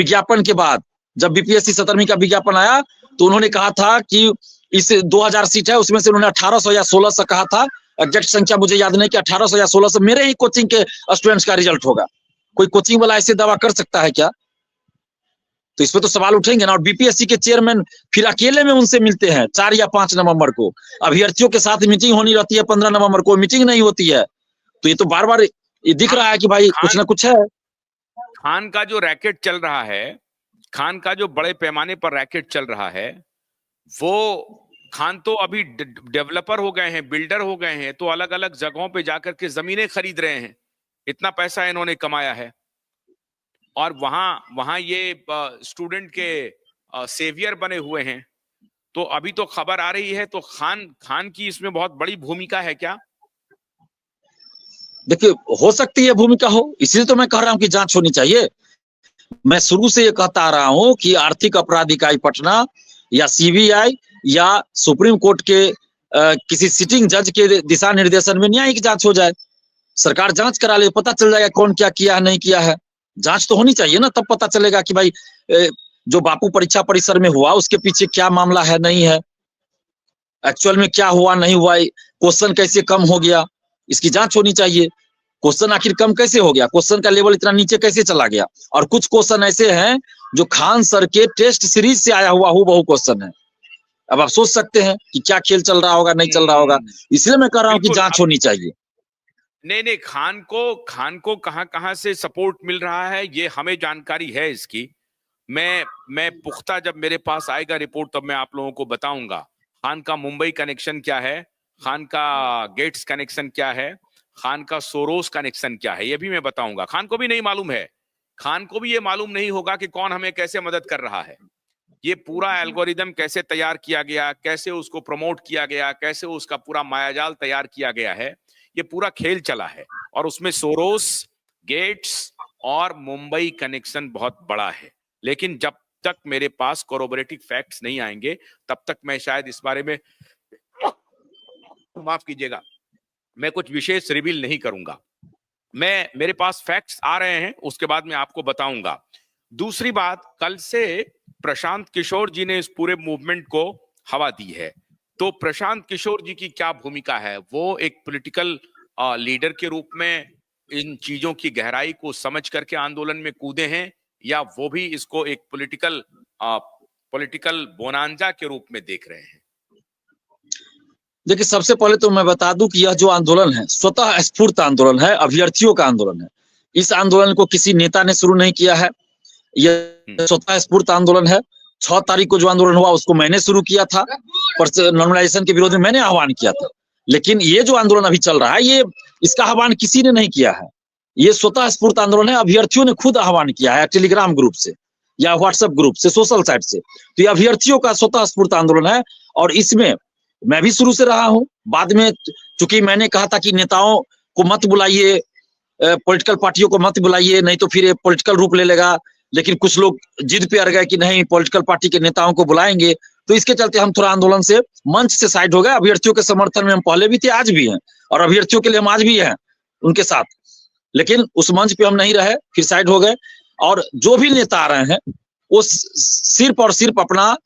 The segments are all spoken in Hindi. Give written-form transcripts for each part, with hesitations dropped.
विज्ञापन के बाद जब बीपीएससी 17वीं का विज्ञापन आया तो उन्होंने कहा था कि इस 2000 सीट है उसमें से उन्होंने 1800 या 1600 कहा था, एग्जैक्ट संख्या मुझे याद नहीं कि 1800 या 1600 मेरे ही कोचिंग के स्टूडेंट्स का रिजल्ट होगा। कोई कोचिंग वाला ऐसे दावा कर सकता है क्या? तो इस पे तो सवाल उठेंगे ना। और बीपीएससी के चेयरमैन फिर अकेले में उनसे मिलते हैं 4 या 5 नवंबर को, अभ्यर्थियों के साथ मीटिंग होनी रहती है 15 नवंबर को, मीटिंग नहीं होती है। तो ये तो बार बार ये दिख रहा है कि भाई कुछ ना कुछ है। खान का जो रैकेट चल रहा है, खान का जो बड़े पैमाने पर रैकेट चल रहा है, वो खान तो अभी डेवलपर हो गए हैं, बिल्डर हो गए हैं, तो अलग अलग जगहों पे जाकर के जमीनें खरीद रहे हैं। इतना पैसा इन्होंने कमाया है और वहां ये स्टूडेंट के सेवियर बने हुए हैं। तो अभी तो खबर आ रही है, तो खान की इसमें बहुत बड़ी भूमिका है क्या? देखिए, हो सकती है भूमिका हो, इसलिए तो मैं कह रहा हूं कि जांच होनी चाहिए। मैं शुरू से ये कहता आ रहा हूं कि आर्थिक अपराध इकाई पटना या सीबीआई या सुप्रीम कोर्ट के किसी सिटिंग जज के दिशा निर्देशन में न्यायिक जांच हो जाए। सरकार जांच करा ले, पता चल जाएगा कौन क्या किया है नहीं किया है। जांच तो होनी चाहिए ना, तब पता चलेगा कि भाई जो बापू परीक्षा परिसर में हुआ उसके पीछे क्या मामला है नहीं है, एक्चुअल में क्या हुआ नहीं हुआ, क्वेश्चन कैसे कम हो गया, इसकी जांच होनी चाहिए। क्वेश्चन आखिर कम कैसे हो गया, क्वेश्चन का लेवल इतना नीचे कैसे चला गया। और कुछ क्वेश्चन ऐसे हैं जो खान सर के टेस्ट सीरीज से आया हुआ हूबहू क्वेश्चन है। अब आप सोच सकते हैं कि क्या खेल चल रहा होगा, नहीं चल रहा होगा। इसलिए मैं कह रहा हूं कि जांच होनी चाहिए। नहीं, खान को कहां से सपोर्ट मिल रहा है ये हमें जानकारी है इसकी। मैं पुख्ता जब मेरे पास आएगा रिपोर्ट तब मैं आप लोगों को बताऊंगा। खान का मुंबई कनेक्शन क्या है, खान का गेट्स कनेक्शन क्या है, खान का सोरोस कनेक्शन क्या है, ये भी मैं बताऊंगा। खान को भी नहीं मालूम है, खान को भी ये मालूम नहीं होगा कि कौन हमें कैसे मदद कर रहा है। ये पूरा एल्गोरिदम कैसे तैयार किया गया, कैसे उसको प्रमोट किया गया, कैसे उसका पूरा मायाजाल तैयार किया गया है, ये पूरा खेल चला है। और उसमें सोरोस, गेट्स और मुंबई कनेक्शन बहुत बड़ा है। लेकिन जब तक मेरे पास कोरोबोरेटिव फैक्ट्स नहीं आएंगे तब तक मैं शायद इस बारे में माफ कीजिएगा, मैं कुछ विशेष रिवील नहीं करूंगा। मेरे पास फैक्ट्स आ रहे हैं, उसके बाद मैं आपको बताऊंगा। दूसरी बात, कल से प्रशांत किशोर जी ने इस पूरे मूवमेंट को हवा दी है। तो प्रशांत किशोर जी की क्या भूमिका है? वो एक पॉलिटिकल लीडर के रूप में इन चीजों की गहराई को समझ करके आंदोलन में कूदे हैं, या वो भी इसको एक पॉलिटिकल बोनांजा के रूप में देख रहे हैं? देखिए, सबसे पहले तो मैं बता दूं कि यह जो आंदोलन है स्वतः स्फूर्त आंदोलन है, अभ्यर्थियों का आंदोलन है। इस आंदोलन को किसी नेता ने शुरू नहीं किया है, यह स्वतः स्फूर्त आंदोलन है। 6 तारीख को जो आंदोलन हुआ उसको मैंने शुरू किया था, नॉर्मलाइजेशन के विरोध में मैंने आह्वान किया था। लेकिन ये जो आंदोलन अभी चल रहा है, ये इसका आह्वान किसी ने नहीं किया है, ये स्वतः स्फूर्त आंदोलन है। अभ्यर्थियों ने खुद आह्वान किया है, टेलीग्राम ग्रुप से या व्हाट्सएप ग्रुप से, सोशल साइट से। तो ये अभ्यर्थियों का स्वतः स्फूर्त आंदोलन है और इसमें मैं भी शुरू से रहा हूं। बाद में चूंकि मैंने कहा था कि नेताओं को मत बुलाइए, पॉलिटिकल पार्टियों को मत बुलाइए, नहीं तो फिर ये पॉलिटिकल रूप ले लेगा। लेकिन कुछ लोग जिद पे अड़ गए कि नहीं, पॉलिटिकल पार्टी के नेताओं को बुलाएंगे। तो इसके चलते हम थोड़ा आंदोलन से, मंच से साइड हो गए। अभ्यर्थियों के समर्थन में हम पहले भी थे, आज भी हैं, और अभ्यर्थियों के लिए हम आज भी हैं उनके साथ। लेकिन उस मंच पे हम नहीं रहे, फिर साइड हो गए। और जो भी नेता आ रहे हैं वो सिर्फ और सिर्फ अपना,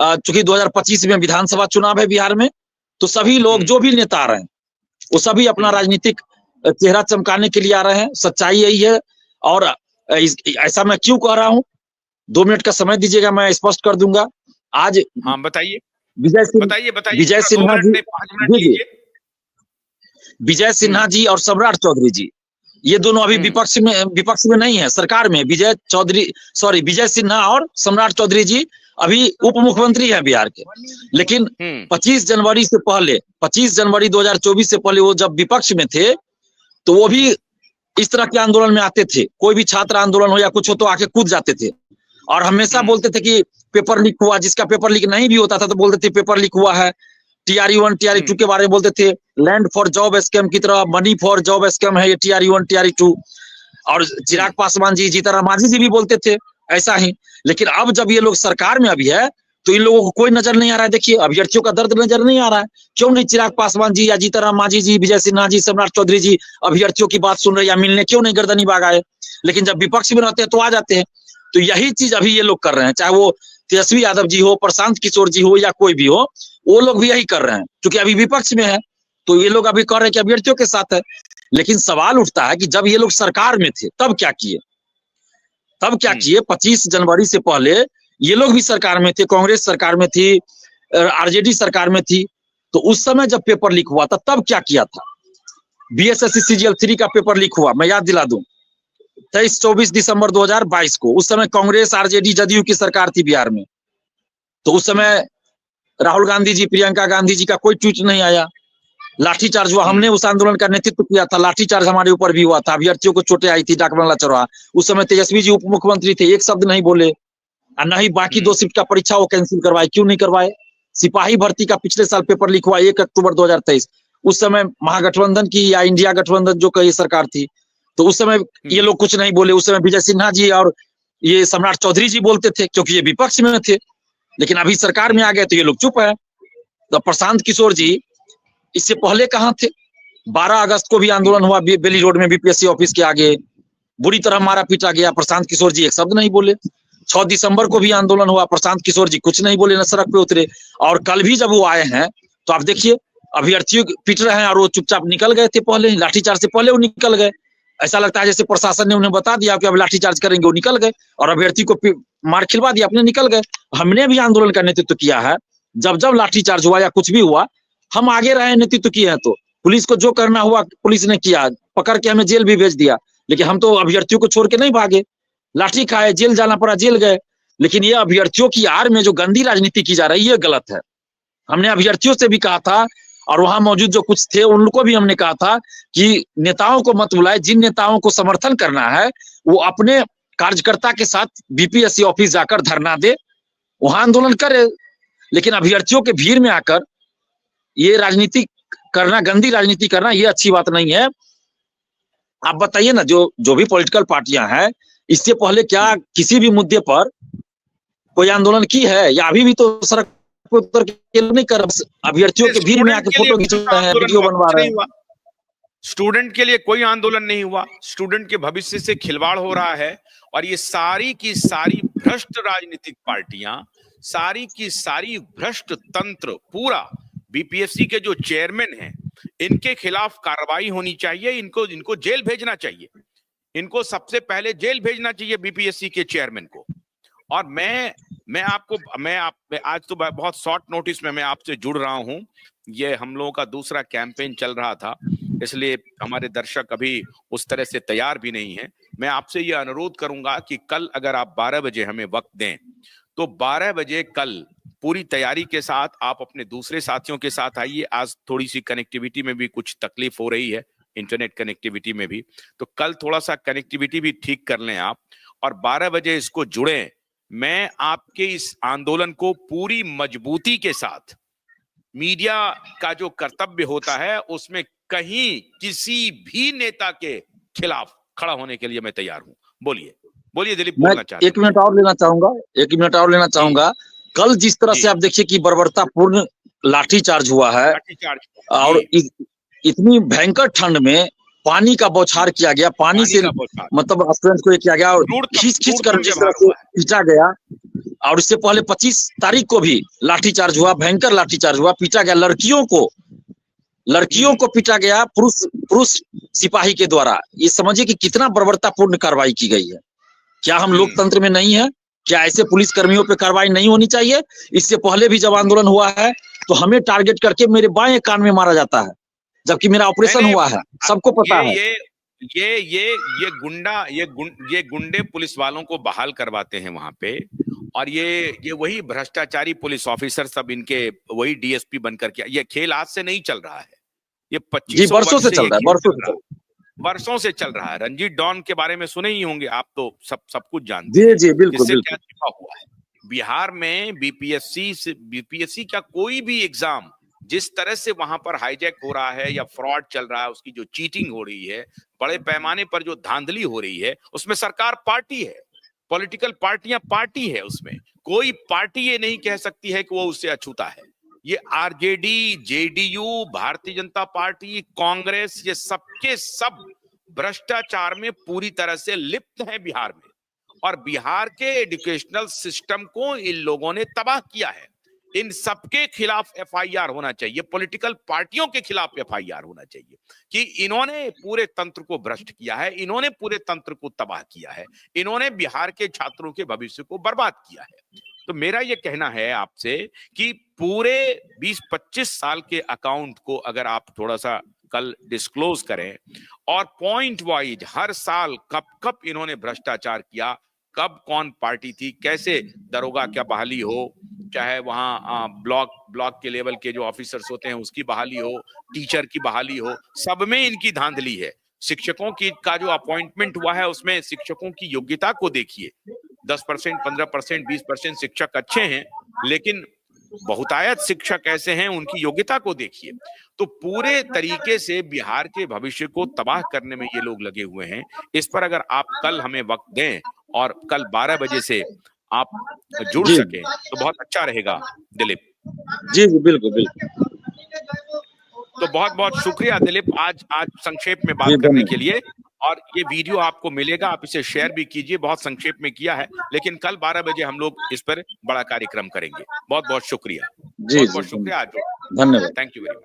चूंकि 2025 में विधानसभा चुनाव है बिहार में, तो सभी लोग जो भी नेता आ रहे हैं वो सभी अपना राजनीतिक चेहरा चमकाने के लिए आ रहे हैं। सच्चाई यही है। और ऐसा मैं क्यों कह रहा हूं, 2 मिनट का समय दीजिएगा, मैं स्पष्ट कर दूंगा। आज बताइए, विजय सिन्हा जी और सम्राट चौधरी जी, ये दोनों अभी विपक्ष में नहीं है, सरकार में। विजय सिन्हा और सम्राट चौधरी जी अभी उप मुख्यमंत्री है बिहार के। लेकिन 25 जनवरी 2024 से पहले वो जब विपक्ष में थे तो वो भी इस तरह के आंदोलन में आते थे। कोई भी छात्र आंदोलन हो या कुछ हो तो आके कूद जाते थे और हमेशा बोलते थे कि पेपर लीक हुआ। जिसका पेपर लीक नहीं भी होता था तो बोलते थे पेपर लीक हुआ है। TRE1 TRE2 के बारे में बोलते थे, लैंड फॉर जॉब स्कैम की तरह मनी फॉर जॉब स्कैम है ये TRE1 TRE2। और चिराग पासवान जी, जीतनराम मांझी जी भी बोलते थे ऐसा ही। लेकिन अब जब ये लोग सरकार में अभी है तो इन लोगों को कोई नजर नहीं आ रहा है। देखिए, अभ्यर्थियों का दर्द नजर नहीं आ रहा है। क्यों नहीं चिराग पासवान जी या जीतनराम मांझी जी, विजय सिन्हा जी, सम्राट चौधरी जी अभ्यर्थियों की बात सुन रहे या मिलने क्यों नहीं गर्दनी बाग आए? लेकिन जब विपक्ष में रहते हैं तो आ जाते हैं। तो यही चीज अभी ये लोग कर रहे हैं, चाहे वो तेजस्वी यादव जी हो, प्रशांत किशोर जी हो या कोई भी हो, वो लोग भी यही कर रहे हैं, क्योंकि अभी विपक्ष में है तो ये लोग अभी कह रहे हैं कि अभ्यर्थियों के साथ है। लेकिन सवाल उठता है कि जब ये लोग सरकार में थे तब क्या किए, 25 जनवरी से पहले ये लोग भी सरकार में थे, कांग्रेस सरकार में थी, आरजेडी सरकार में थी, तो उस समय जब पेपर लीक हुआ था तब क्या किया था। बीएसएससी सीजीएल 3 का पेपर लीक हुआ, मैं याद दिला दूं, 23-24 दिसंबर 2022 को। उस समय कांग्रेस आरजेडी जदयू की सरकार थी बिहार में, तो उस समय राहुल गांधी जी, प्रियंका गांधी जी का कोई ट्वीट नहीं आया। लाठीचार्ज हुआ, हमने उस आंदोलन का नेतृत्व किया था, लाठीचार्ज हमारे ऊपर भी हुआ था, अभ्यर्थियों को चोटें आई थी डाकबंगला चौराहा। उस समय तेजस्वी जी उप मुख्यमंत्री थे, एक शब्द नहीं बोले, और न ही बाकी 2 शिफ्ट का परीक्षा वो कैंसिल करवाए। क्यों नहीं करवाए। सिपाही भर्ती का पिछले साल पेपर लीक हुआ 1 अक्टूबर 2023, उस समय महागठबंधन की या इंडिया गठबंधन जो कही सरकार थी, तो उस समय ये लोग कुछ नहीं बोले। उस समय विजय सिन्हा जी और ये सम्राट चौधरी जी बोलते थे, क्योंकि ये विपक्ष में थे। लेकिन अभी सरकार में आ गए तो ये लोग चुप है। तो प्रशांत किशोर जी इससे पहले कहाँ थे। 12 अगस्त को भी आंदोलन हुआ बेली रोड में बीपीएससी ऑफिस के आगे, बुरी तरह मारा पीटा गया, प्रशांत किशोर जी एक शब्द नहीं बोले। 6 दिसंबर को भी आंदोलन हुआ, प्रशांत किशोर जी कुछ नहीं बोले, न सड़क पे उतरे। और कल भी जब वो आए हैं तो आप देखिए अभ्यर्थियों पीट रहे हैं और वो चुपचाप निकल गए थे, पहले लाठीचार्ज से पहले वो निकल गए। ऐसा लगता है जैसे प्रशासन ने उन्हें बता दिया कि अब लाठीचार्ज करेंगे, वो निकल गए और अभ्यर्थी को मार खिलवा दिया, अपने निकल गए। हमने भी आंदोलन का नेतृत्व किया है, जब जब लाठीचार्ज हुआ या कुछ भी हुआ हम आगे रहे, नेतृत्व किए हैं। तो पुलिस को जो करना हुआ पुलिस ने किया, पकड़ के हमें जेल भी भेज दिया, लेकिन हम तो अभ्यर्थियों को छोड़ के नहीं भागे। लाठी खाए, जेल जाना पड़ा, जेल गए। लेकिन ये अभ्यर्थियों की आड़ में जो गंदी राजनीति की जा रही है, ये गलत है। हमने अभ्यर्थियों से भी कहा था और वहां मौजूद जो कुछ थे उनको भी हमने कहा था कि नेताओं को मत बुलाए, जिन नेताओं को समर्थन करना है वो अपने कार्यकर्ता के साथ बीपीएससी ऑफिस जाकर धरना दे, वहां आंदोलन करे। लेकिन अभ्यर्थियों के भीड़ में आकर ये राजनीति करना, गंदी राजनीति करना, ये अच्छी बात नहीं है। आप बताइए ना, जो भी पॉलिटिकल पार्टियां हैं, इससे पहले क्या किसी भी मुद्दे पर कोई आंदोलन की है, या अभी भी तो सड़क पर उतर के नहीं कर, अभ्यर्थियों के भीड़ में आके फोटो खींच रहे हैं, वीडियो बनवा रहे हैं। स्टूडेंट के लिए कोई आंदोलन नहीं हुआ, स्टूडेंट के भविष्य से खिलवाड़ हो रहा है। और ये सारी की सारी भ्रष्ट राजनीतिक पार्टियां, सारी की सारी भ्रष्ट तंत्र, पूरा बीपीएससी के जो चेयरमैन हैं, इनके खिलाफ कार्रवाई होनी चाहिए। इनको जेल भेजना चाहिए, इनको सबसे पहले जेल भेजना चाहिए बीपीएससी के चेयरमैन को। और मैं आज तो बहुत शॉर्ट नोटिस में मैं आपसे जुड़ रहा हूं। ये हम लोगों का दूसरा कैंपेन चल रहा था, इसलिए हमारे दर्शक अभी उस तरह से तैयार भी नहीं है। मैं आपसे ये अनुरोध करूंगा कि कल अगर आप 12 बजे हमें वक्त दें, तो 12 बजे कल पूरी तैयारी के साथ आप अपने दूसरे साथियों के साथ आइए। आज थोड़ी सी कनेक्टिविटी में भी कुछ तकलीफ हो रही है, इंटरनेट कनेक्टिविटी में भी, तो कल थोड़ा सा कनेक्टिविटी भी ठीक कर लें आप, और 12 बजे इसको जुड़ें। मैं आपके इस आंदोलन को पूरी मजबूती के साथ, मीडिया का जो कर्तव्य होता है उसमें कहीं किसी भी नेता के खिलाफ खड़ा होने के लिए मैं तैयार हूं। बोलिए दिलीप, बोलना चाहते हैं। 1 मिनट और लेना चाहूंगा। कल जिस तरह से आप देखिए कि बर्बरतापूर्ण लाठीचार्ज हुआ है, और इतनी भयंकर ठंड में पानी का बौछार किया गया, पानी से मतलब स्टूडेंट्स को किया गया और खींच कर जिस तरह से पीटा गया। और इससे पहले 25 तारीख को भी लाठीचार्ज हुआ, भयंकर लाठीचार्ज हुआ, पीटा गया लड़कियों को पीटा गया पुरुष सिपाही के द्वारा। ये समझिए कि कितना बर्बरतापूर्ण कार्रवाई की गई है। क्या हम लोकतंत्र में नहीं है? क्या ऐसे पुलिस कर्मियों पे कार्रवाई नहीं होनी चाहिए? इससे पहले भी जब आंदोलन हुआ है तो हमें टारगेट करके मेरे बाएं कान में मारा जाता है, जबकि मेरा ऑपरेशन हुआ है, सबको पता है। ये गुंडे पुलिस वालों को बहाल करवाते हैं वहां पे, और ये वही भ्रष्टाचारी पुलिस ऑफिसर सब इनके वही डीएसपी बनकर के। ये खेल आज से नहीं चल रहा है, ये 25 वर्षों से चल रहा है, वर्षों से चल रहा है। रंजीत डॉन के बारे में सुने ही होंगे आप, तो सब कुछ जानते हैं। जी बिल्कुल। क्या छिपा हुआ है बिहार में बीपीएससी का कोई भी एग्जाम जिस तरह से वहां पर हाईजैक हो रहा है या फ्रॉड चल रहा है, उसकी जो चीटिंग हो रही है, बड़े पैमाने पर जो धांधली हो रही है, उसमें सरकार पार्टी है, पॉलिटिकल पार्टियां पार्टी है। उसमें कोई पार्टी ये नहीं कह सकती है कि वो उससे अछूता है। ये RJD, JDU, Bharatiya Janata party, Congress, ये सबके सब भ्रष्टाचार में पूरी तरह से लिप्त हैं बिहार में। और बिहार के एजुकेशनल सिस्टम को इन लोगों ने तबाह किया है। इन सबके खिलाफ एफआईआर होना चाहिए, पॉलिटिकल पार्टियों के खिलाफ एफआईआर होना चाहिए कि इन्होंने पूरे तंत्र को भ्रष्ट किया है, इन्होंने पूरे तंत्र को तबाह किया है, इन्होंने बिहार के छात्रों के भविष्य को बर्बाद किया है। तो मेरा ये कहना है आपसे कि पूरे 20-25 साल के अकाउंट को अगर आप थोड़ा सा कल डिस्क्लोज करें और पॉइंट वाइज हर साल कब कब इन्होंने भ्रष्टाचार किया, कब कौन पार्टी थी, कैसे दरोगा क्या बहाली हो, चाहे वहां ब्लॉक के लेवल के जो ऑफिसर्स होते हैं उसकी बहाली हो, टीचर की बहाली हो, सब में इनकी धांधली है। शिक्षकों की का जो अपॉइंटमेंट हुआ है उसमें शिक्षकों की योग्यता को देखिए, 10%, 15%, 20% शिक्षक अच्छे हैं, लेकिन बहुतायत शिक्षक ऐसे हैं उनकी योग्यता को देखिए। तो पूरे तरीके से बिहार के भविष्य को तबाह करने में ये लोग लगे हुए हैं। इस पर अगर आप कल हमें वक्त दें और कल 12 बजे से आप जुड़ जी सकें तो बहुत अच्छा रहेगा दिलीप। जी जी, बिल्कुल बिल्कुल। तो बहुत बहुत शुक्रिया दिलीप आज संक्षेप में बात जी करने के धन्यवाद। लिए। और ये वीडियो आपको मिलेगा, आप इसे शेयर भी कीजिए, बहुत संक्षेप में किया है, लेकिन कल 12 बजे हम लोग इस पर बड़ा कार्यक्रम करेंगे। बहुत बहुत शुक्रिया, जी बहुत जी बहुत शुक्रिया। आज धन्यवाद। Thank you very much.